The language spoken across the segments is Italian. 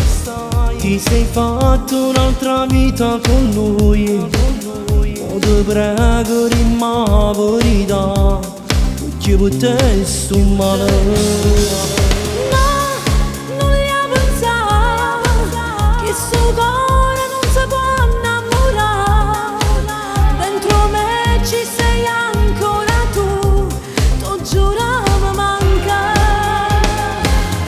stai? Ti sei fatto un'altra vita con lui? O ti prego rimma la verità, perché per te è sto male.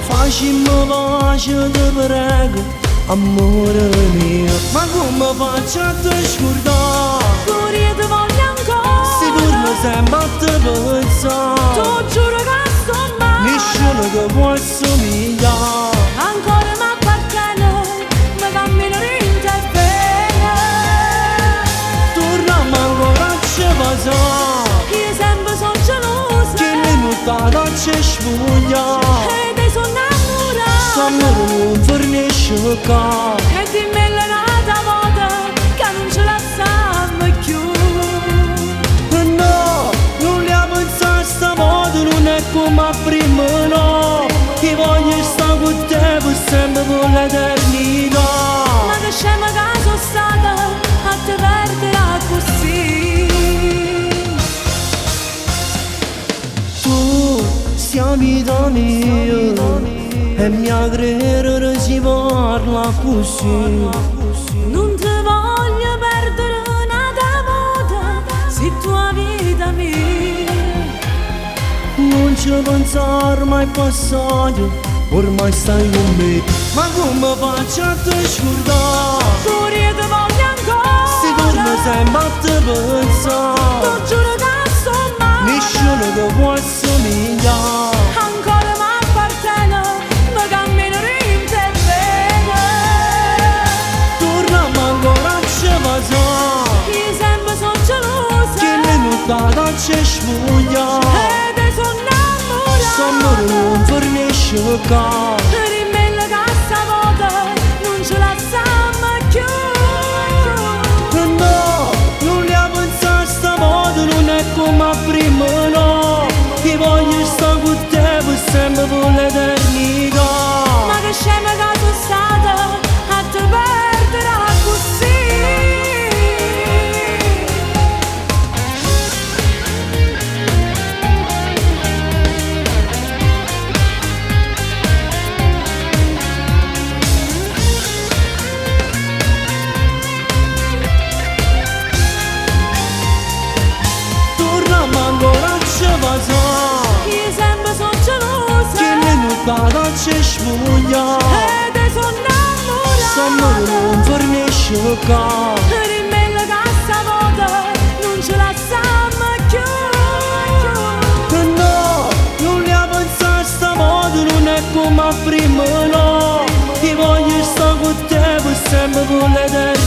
Facimmo pace, ti prego, amore mio. Ma come faccio a te scordare? Pure io ti voglio ancora. Si torna sempre a te pensare. Tu giuro che sto male. Nessuno che può assomigliare. Ancora mi appartiene, mi cammino in te bene. Torniamo ancora a ci passare. Io sempre sono gelosa. Che minuta ci sfuglia. E te sono innamorata. Amore non fornisce qua. E dimmi l'altra volta che non ce la sanno più. No, non la pensare stavolta, non è come prima, no. Che voglio stare con te per sempre, per l'eternità. Ma che scema che sono stata a te perdere così. Tu sei vita mia e mia credere si parla così. Non ti voglio perdere una volta, sei tua vita mia. Non ci pensare mai passato, ormai stai con me. Ma come faccio a te scordare? Pure io ti voglio ancora. Si torna sempre a te pensare. Tu giuro che sto male. Nessuno che può assomigliare. Ancora mi appartiene, mi cammino in te bene. Torniamo ancora a ci passare. Io sempre sono gelosa. Che minuta ci sfuglia. E te sono innamorata. Amore non fornisce qua. Rimmella che stavolta non ce la siamo più. No, non la pensare stavolta, non è come prima, no. Che voglio stare con te per sempre, per l'eternità. Ma che scema che sono stata a te perdere così. Torniamo ancora a ci passare. Io sempre sono gelosa. Che minuta ci sfuglia. E te sono Amore innamorata. non fornisce qua. Rimmella che stavolta non ce la siamo più. No, non la pensare stavolta, non è come prima, no. Che voglio stare con te per sempre, per l'eternità.